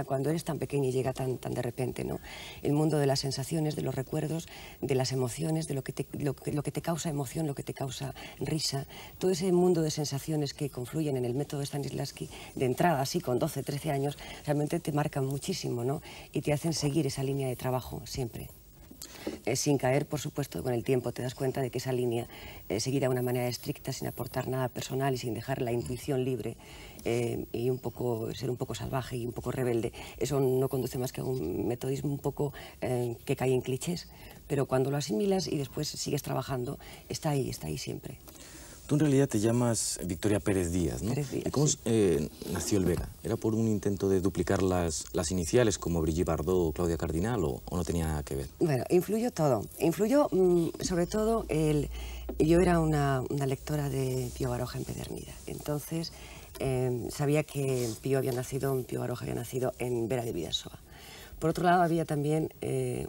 Cuando eres tan pequeño y llega tan de repente, ¿no? El mundo de las sensaciones, de los recuerdos, de las emociones, de lo que te causa emoción, lo que te causa risa, todo ese mundo de sensaciones que confluyen en el método Stanislavski, de entrada, así con 12, 13 años, realmente te marcan muchísimo, ¿no? Y te hacen seguir esa línea de trabajo siempre. Sin caer, por supuesto, con el tiempo te das cuenta de que esa línea, seguida de una manera estricta, sin aportar nada personal y sin dejar la intuición libre y ser un poco salvaje y un poco rebelde, eso no conduce más que a un metodismo un poco que cae en clichés, pero cuando lo asimilas y después sigues trabajando, está ahí siempre. Tú en realidad te llamas Victoria Pérez Díaz, ¿no? Pérez Díaz, ¿Y cómo sí. nació el Vera? ¿Era por un intento de duplicar las iniciales como Brigitte Bardot o Claudia Cardinal o no tenía nada que ver? Bueno, influyó todo. Influyó sobre todo yo era una lectora de Pío Baroja empedernida. Entonces sabía que Pío Baroja había nacido en Vera de Bidasoa. Por otro lado, había también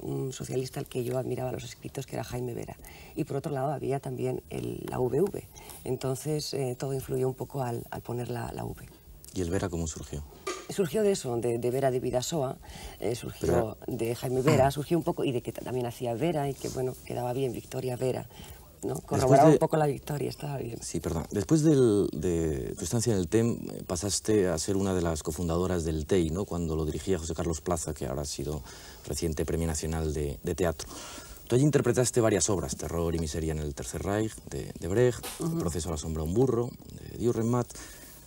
un socialista al que yo admiraba los escritos, que era Jaime Vera. Y por otro lado, había también la VV. Entonces, todo influyó un poco al poner la V. ¿Y el Vera cómo surgió? Surgió de eso, de Vera de Bidasoa, surgió de Jaime Vera, surgió un poco, y de que también hacía Vera, y que, bueno, quedaba bien, Victoria Vera, ¿no? Corroboraba un poco la victoria, estaba bien. Sí, perdón. Después de tu estancia en el TEM, pasaste a ser una de las cofundadoras del TEI, ¿no? Cuando lo dirigía José Carlos Plaza, que ahora ha sido reciente Premio Nacional de Teatro. Tú allí interpretaste varias obras, Terror y Miseria en el Tercer Reich, de Brecht, Proceso a la sombra de un burro, de Dürrenmatt,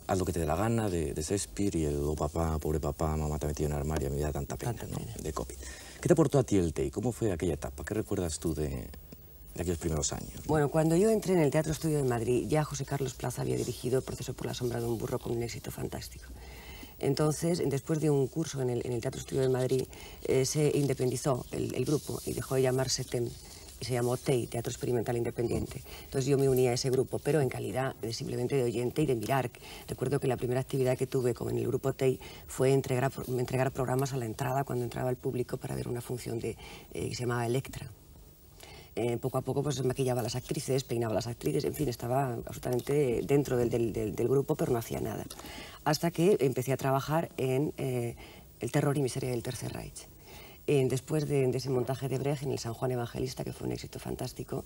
Haz lo que te dé la gana, de Shakespeare, y el Oh papá, pobre papá, mamá te ha metido en el armario, mi vida tanta pena, ¿no? De Coppola. ¿Qué te aportó a ti el TEI? ¿Cómo fue aquella etapa? ¿Qué recuerdas tú de aquellos primeros años, ¿no? Bueno, cuando yo entré en el Teatro Estudio de Madrid, ya José Carlos Plaza había dirigido El Proceso por la sombra de un burro con un éxito fantástico. Entonces, después de un curso en el Teatro Estudio de Madrid, se independizó el grupo y dejó de llamarse TEM y se llamó TEI, Teatro Experimental Independiente. Entonces yo me uní a ese grupo, pero en calidad simplemente de oyente y de mirar. Recuerdo que la primera actividad que tuve en el grupo TEI fue entregar programas a la entrada cuando entraba el público para ver una función que se llamaba Electra. Poco a poco pues maquillaba a las actrices, peinaba a las actrices, en fin, estaba absolutamente dentro del grupo, pero no hacía nada. Hasta que empecé a trabajar en El Terror y Miseria del Tercer Reich. Después de ese montaje de Brecht en el San Juan Evangelista, que fue un éxito fantástico,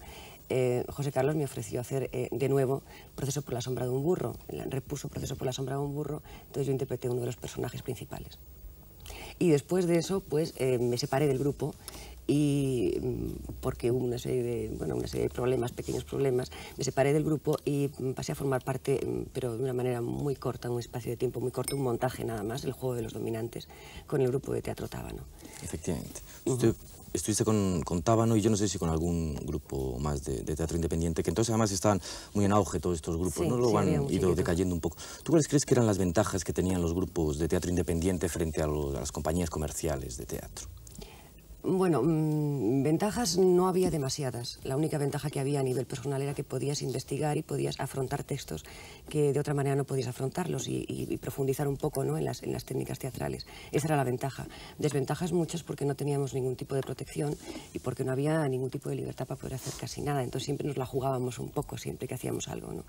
José Carlos me ofreció hacer de nuevo Proceso por la sombra de un burro. Repuso Proceso por la sombra de un burro, entonces yo interpreté uno de los personajes principales. Y después de eso, pues me separé del grupo y porque hubo una serie de problemas, pequeños problemas, me separé del grupo y pasé a formar parte, pero de una manera muy corta, un espacio de tiempo muy corto, un montaje nada más, El juego de los dominantes, con el grupo de Teatro Tábano. Efectivamente. Estuviste con Tábano y yo no sé si con algún grupo más de teatro independiente, que entonces además estaban muy en auge todos estos grupos, Sí, ¿no? Luego sí, han ido decayendo un poco. ¿Tú cuáles crees que eran las ventajas que tenían los grupos de teatro independiente frente a las compañías comerciales de teatro? Bueno, ventajas no había demasiadas. La única ventaja que había a nivel personal era que podías investigar y podías afrontar textos que de otra manera no podías afrontarlos y profundizar un poco, ¿no? en las técnicas teatrales. Esa era la ventaja. Desventajas muchas porque no teníamos ningún tipo de protección y porque no había ningún tipo de libertad para poder hacer casi nada. Entonces siempre nos la jugábamos un poco, siempre que hacíamos algo, ¿no?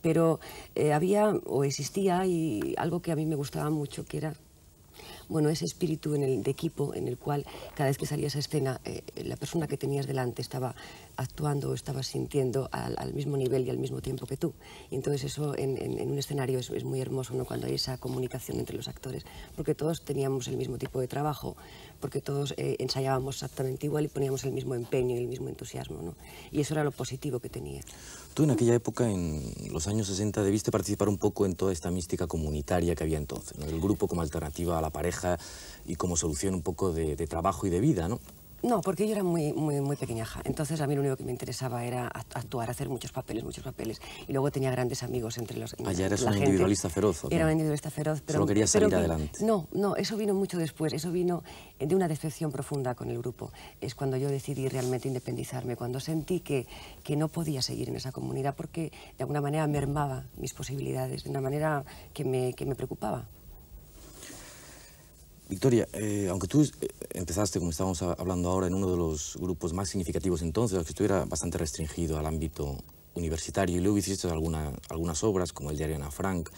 Pero había o existía algo que a mí me gustaba mucho, que era bueno, ese espíritu de equipo en el cual cada vez que salías a escena la persona que tenías delante estaba actuando o estaba sintiendo al mismo nivel y al mismo tiempo que tú. Y entonces eso en un escenario es muy hermoso, ¿no? Cuando hay esa comunicación entre los actores, porque todos teníamos el mismo tipo de trabajo, porque todos ensayábamos exactamente igual y poníamos el mismo empeño y el mismo entusiasmo, ¿no? Y eso era lo positivo que tenía. Tú en aquella época, en los años 60, debiste participar un poco en toda esta mística comunitaria que había entonces, ¿no? El grupo como alternativa a la pareja y como solución un poco de trabajo y de vida, ¿no? No, porque yo era muy pequeñaja, entonces a mí lo único que me interesaba era actuar, hacer muchos papeles, y luego tenía grandes amigos entre los... Ya eres una individualista feroz, ¿o qué? Era una individualista feroz, pero... Solo querías salir adelante. No, eso vino mucho después, eso vino de una decepción profunda con el grupo. Es cuando yo decidí realmente independizarme, cuando sentí que no podía seguir en esa comunidad porque de alguna manera mermaba mis posibilidades, de una manera que me preocupaba. Victoria, aunque tú empezaste, como estábamos hablando ahora, en uno de los grupos más significativos entonces, que estuviera bastante restringido al ámbito universitario, y luego hiciste algunas obras, como el diario Ana Frank,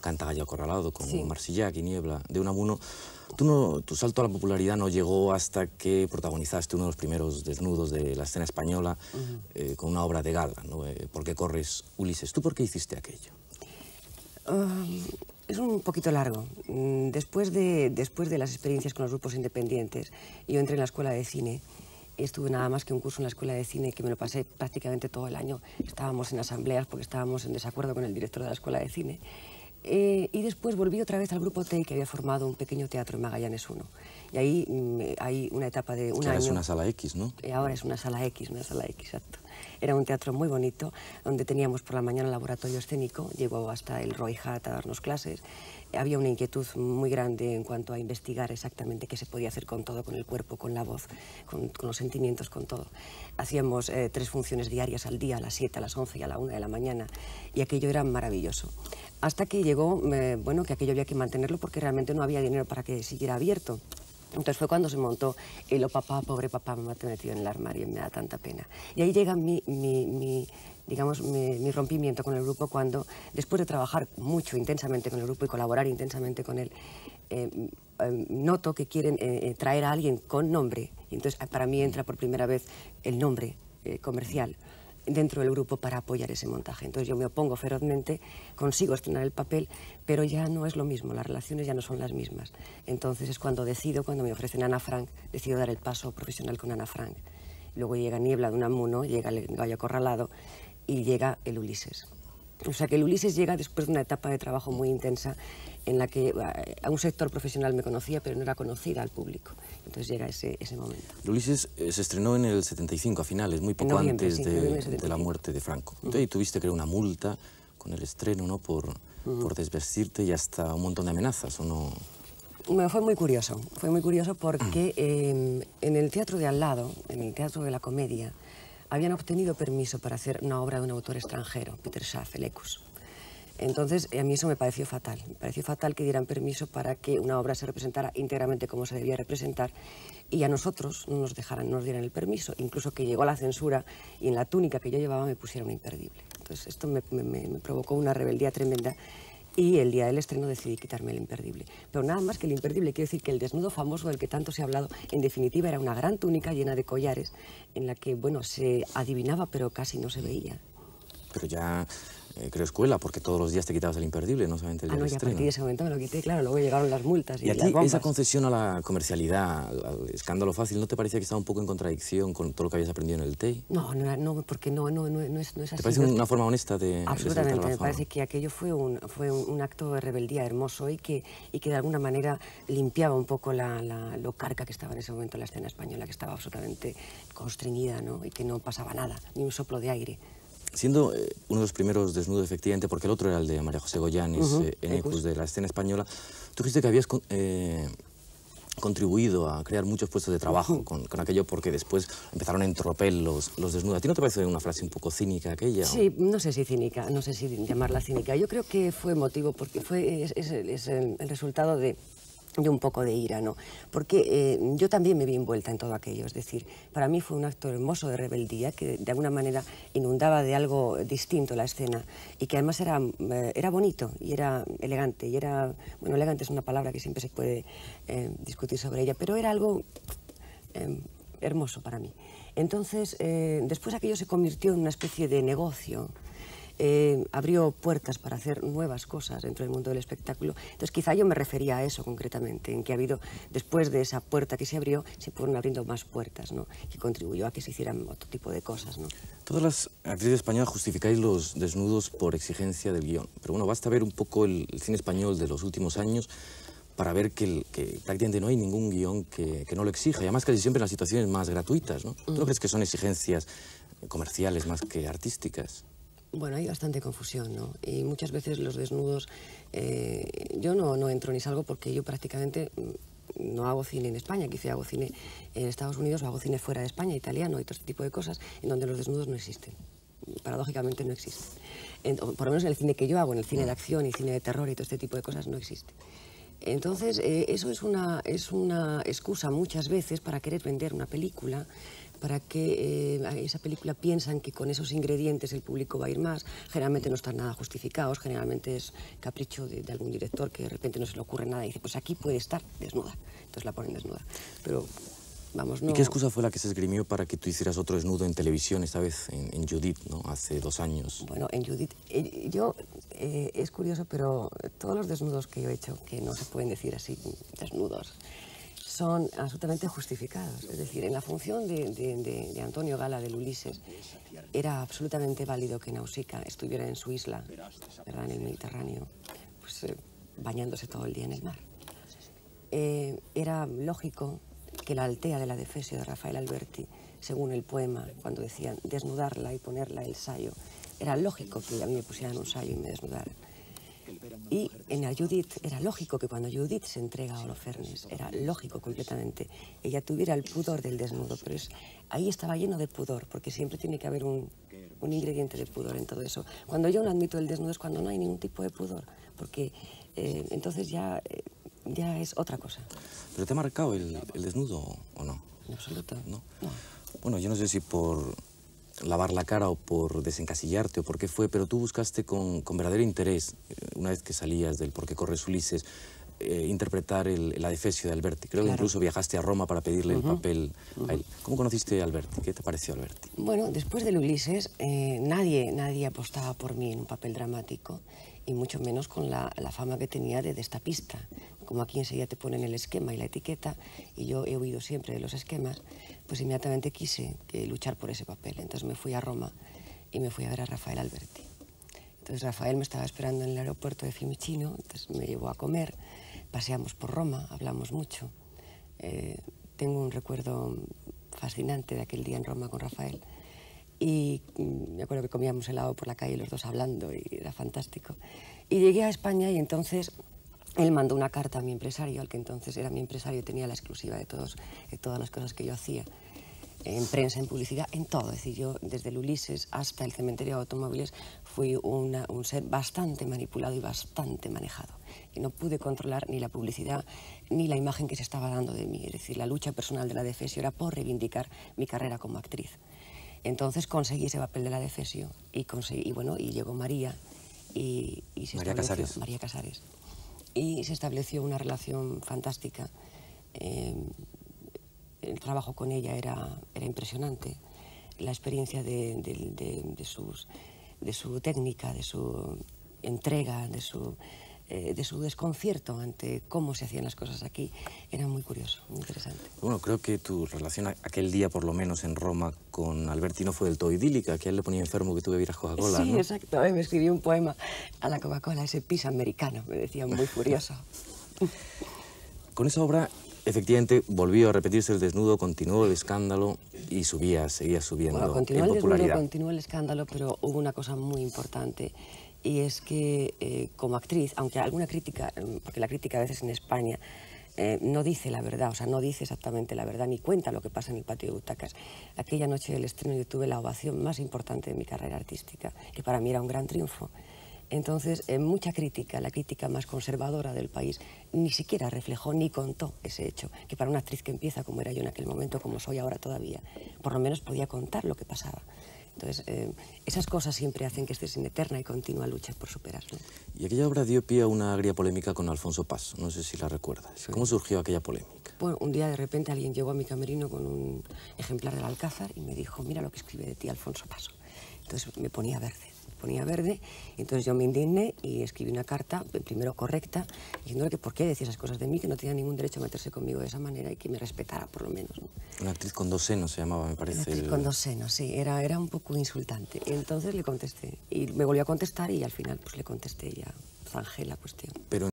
Canta Gallo Acorralado, con Sí. Marsillac y Niebla, de Unamuno. Tu salto a la popularidad no llegó hasta que protagonizaste uno de los primeros desnudos de la escena española con una obra de gala, ¿no? ¿Por qué corres, Ulises? ¿Tú por qué hiciste aquello? Es un poquito largo. Después de las experiencias con los grupos independientes, yo entré en la escuela de cine. Estuve nada más que un curso en la escuela de cine que me lo pasé prácticamente todo el año. Estábamos en asambleas porque estábamos en desacuerdo con el director de la escuela de cine. Y después volví otra vez al grupo TEI, que había formado un pequeño teatro en Magallanes 1. Y ahí hay una etapa de un año. Ahora es una sala X, ¿no? Ahora es una sala X, exacto. Era un teatro muy bonito, donde teníamos por la mañana laboratorio escénico, llegó hasta el Roy Hatt a darnos clases. Había una inquietud muy grande en cuanto a investigar exactamente qué se podía hacer con todo, con el cuerpo, con la voz, con los sentimientos, con todo. Hacíamos 3 funciones diarias al día, a las 7, a las 11 y a la 1 de la mañana, y aquello era maravilloso. Hasta que llegó, bueno, que aquello había que mantenerlo porque realmente no había dinero para que siguiera abierto. Entonces fue cuando se montó el "Oh papá, pobre papá, mamá te metió en el armario", y me da tanta pena. Y ahí llega mi rompimiento con el grupo, cuando después de trabajar mucho, intensamente con el grupo y colaborar intensamente con él, noto que quieren traer a alguien con nombre. Y entonces para mí entra por primera vez el nombre comercial dentro del grupo para apoyar ese montaje. Entonces yo me opongo ferozmente, consigo estrenar el papel, pero ya no es lo mismo, las relaciones ya no son las mismas. Entonces es cuando cuando me ofrecen Ana Frank, decido dar el paso profesional con Ana Frank. Luego llega Niebla de Unamuno, llega el Gallo Acorralado y llega el Ulises. O sea que el Ulises llega después de una etapa de trabajo muy intensa en la que a un sector profesional me conocía, pero no era conocida al público. Entonces llega ese momento. El Ulises se estrenó en el 75, a finales, muy poco antes de la muerte de Franco. Entonces tuviste que ir una multa con el estreno, ¿no? Por desvestirte y hasta un montón de amenazas, ¿o no? Bueno, fue muy curioso porque en el teatro de al lado, en el Teatro de la Comedia, habían obtenido permiso para hacer una obra de un autor extranjero, Peter Schaff, el Ecus. Entonces, a mí eso me pareció fatal. Me pareció fatal que dieran permiso para que una obra se representara íntegramente como se debía representar y a nosotros no nos dieran el permiso. Incluso que llegó la censura y en la túnica que yo llevaba me pusieron un imperdible. Entonces, esto me provocó una rebeldía tremenda y el día del estreno decidí quitarme el imperdible. Pero nada más que el imperdible, quiero decir que el desnudo famoso del que tanto se ha hablado, en definitiva era una gran túnica llena de collares en la que, bueno, se adivinaba pero casi no se veía. Pero ya creo escuela, porque todos los días te quitabas el imperdible, no solamente el día del estreno. A partir de ese momento me lo quité, claro, luego llegaron las multas y a ti las bombas. Esa concesión a la comercialidad, al escándalo fácil, ¿no te parecía que estaba un poco en contradicción con todo lo que habías aprendido en el TEI? No, porque no es así. ¿Te parece una forma honesta de Absolutamente, me parece que aquello fue un acto de rebeldía hermoso y que de alguna manera limpiaba un poco lo carca que estaba en ese momento la escena española, que estaba absolutamente constreñida, ¿no? Y que no pasaba nada, ni un soplo de aire. Siendo uno de los primeros desnudos, efectivamente, porque el otro era el de María José Goyanis, en Ecus, de la escena española, tú dijiste que habías contribuido a crear muchos puestos de trabajo con aquello, porque después empezaron en tropel los desnudos. ¿A ti no te parece una frase un poco cínica aquella? Sí, no sé si cínica, no sé si llamarla cínica. Yo creo que fue motivo, porque es el resultado de un poco de ira, ¿no? Porque yo también me vi envuelta en todo aquello, es decir, para mí fue un acto hermoso de rebeldía que de alguna manera inundaba de algo distinto la escena y que además era bonito y era elegante, bueno, elegante es una palabra que siempre se puede discutir sobre ella, pero era algo hermoso para mí. Entonces, después aquello se convirtió en una especie de negocio. Abrió puertas para hacer nuevas cosas dentro del mundo del espectáculo. Entonces quizá yo me refería a eso concretamente, en que ha habido, después de esa puerta que se abrió, se fueron abriendo más puertas, ¿no? Que contribuyó a que se hicieran otro tipo de cosas, ¿no? Todas las actrices españolas justificáis los desnudos por exigencia del guión, pero bueno, basta ver un poco el cine español de los últimos años para ver que prácticamente no hay ningún guión que no lo exija, y además casi siempre en las situaciones más gratuitas, ¿no? ¿Tú no crees que son exigencias comerciales más que artísticas? Bueno, hay bastante confusión, ¿no? Y muchas veces los desnudos... yo no entro ni salgo porque yo prácticamente no hago cine en España, quizá hago cine en Estados Unidos o hago cine fuera de España, italiano y todo este tipo de cosas, en donde los desnudos no existen. Paradójicamente no existen. Por lo menos en el cine que yo hago, en el cine de acción y cine de terror y todo este tipo de cosas, no existe. Entonces, eso es una excusa muchas veces para querer vender una película, para que esa película piensan que con esos ingredientes el público va a ir más. Generalmente no están nada justificados, generalmente es capricho de algún director que de repente no se le ocurre nada y dice, pues aquí puede estar desnuda. Entonces la ponen desnuda. Pero, vamos, no... ¿Y qué excusa fue la que se esgrimió para que tú hicieras otro desnudo en televisión, esta vez en Judith, ¿no? Hace 2 años? Bueno, en Judith, es curioso, pero todos los desnudos que yo he hecho, que no se pueden decir así, desnudos, son absolutamente justificados. Es decir, en la función de Antonio Gala del Ulises, era absolutamente válido que Nausicaa estuviera en su isla, ¿verdad?, en el Mediterráneo, pues bañándose todo el día en el mar. Era lógico que la Altea de la Defesio de Rafael Alberti, según el poema, cuando decían desnudarla y ponerla el sayo, era lógico que a mí me pusieran un sayo y me desnudaran. Y en la Judith era lógico que cuando Judith se entrega a Holofernes, era lógico completamente, ella tuviera el pudor del desnudo, pero ahí estaba lleno de pudor, porque siempre tiene que haber un ingrediente de pudor en todo eso. Cuando yo no admito el desnudo es cuando no hay ningún tipo de pudor, porque entonces ya es otra cosa. ¿Pero te ha marcado el desnudo o no? En absoluto. ¿No? No. Bueno, yo no sé si por lavar la cara o por desencasillarte o por qué fue, pero tú buscaste con verdadero interés, una vez que salías del Por qué corres Ulises, interpretar el Adefesio de Alberti. Creo que incluso viajaste a Roma para pedirle el papel a él. ¿Cómo conociste a Alberti? ¿Qué te pareció Alberti? Bueno, después del Ulises, nadie apostaba por mí en un papel dramático, y mucho menos con la fama que tenía de destapista. Como aquí enseguida te ponen el esquema y la etiqueta, y yo he huido siempre de los esquemas, pues inmediatamente quise luchar por ese papel. Entonces me fui a Roma y me fui a ver a Rafael Alberti. Entonces Rafael me estaba esperando en el aeropuerto de Fiumicino, entonces me llevó a comer, paseamos por Roma, hablamos mucho. Tengo un recuerdo fascinante de aquel día en Roma con Rafael. Y me acuerdo que comíamos helado por la calle los dos hablando y era fantástico. Y llegué a España y entonces él mandó una carta a mi empresario, al que entonces era mi empresario y tenía la exclusiva de todas las cosas que yo hacía, en prensa, en publicidad, en todo. Es decir, yo desde el Ulises hasta el cementerio de automóviles fui un ser bastante manipulado y bastante manejado. Y no pude controlar ni la publicidad ni la imagen que se estaba dando de mí. Es decir, la lucha personal de la Adefesio era por reivindicar mi carrera como actriz. Entonces conseguí ese papel de la Adefesio y llegó María y se estableció, María Casares. Y se estableció una relación fantástica. El trabajo con ella era impresionante. La experiencia de su técnica, de su entrega, de su desconcierto ante cómo se hacían las cosas aquí, era muy curioso, muy interesante. Bueno, creo que tu relación aquel día, por lo menos en Roma, con Alberti no fue del todo idílica, que a él le ponía enfermo que tú bebieras Coca-Cola, sí, ¿no? Exacto. Me escribí un poema a la Coca-Cola, ese pis americano, me decía, muy furioso. Con esa obra, efectivamente, volvió a repetirse el desnudo, continuó el escándalo y seguía subiendo en popularidad. Continuó el escándalo, pero hubo una cosa muy importante. Y es que como actriz, aunque alguna crítica, porque la crítica a veces en España no dice la verdad, o sea, no dice exactamente la verdad, ni cuenta lo que pasa en el patio de butacas. Aquella noche del estreno yo tuve la ovación más importante de mi carrera artística, que para mí era un gran triunfo. Entonces, mucha crítica, la crítica más conservadora del país, ni siquiera reflejó ni contó ese hecho, que para una actriz que empieza, como era yo en aquel momento, como soy ahora todavía, por lo menos podía contar lo que pasaba. Entonces, esas cosas siempre hacen que estés en eterna y continua lucha por superarlo. Y aquella obra dio pie a una agria polémica con Alfonso Paso, no sé si la recuerdas. Sí. ¿Cómo surgió aquella polémica? Bueno, un día de repente alguien llegó a mi camerino con un ejemplar del Alcázar y me dijo, mira lo que escribe de ti Alfonso Paso. Entonces me ponía verde, entonces yo me indigné y escribí una carta, primero correcta, diciéndole que por qué decía esas cosas de mí, que no tenía ningún derecho a meterse conmigo de esa manera y que me respetara, por lo menos, ¿no? Una actriz con 2 senos se llamaba, me parece. Una actriz con 2 senos, sí, era un poco insultante. Y entonces le contesté, y me volvió a contestar y al final pues le contesté, ya zanjé la cuestión. Pero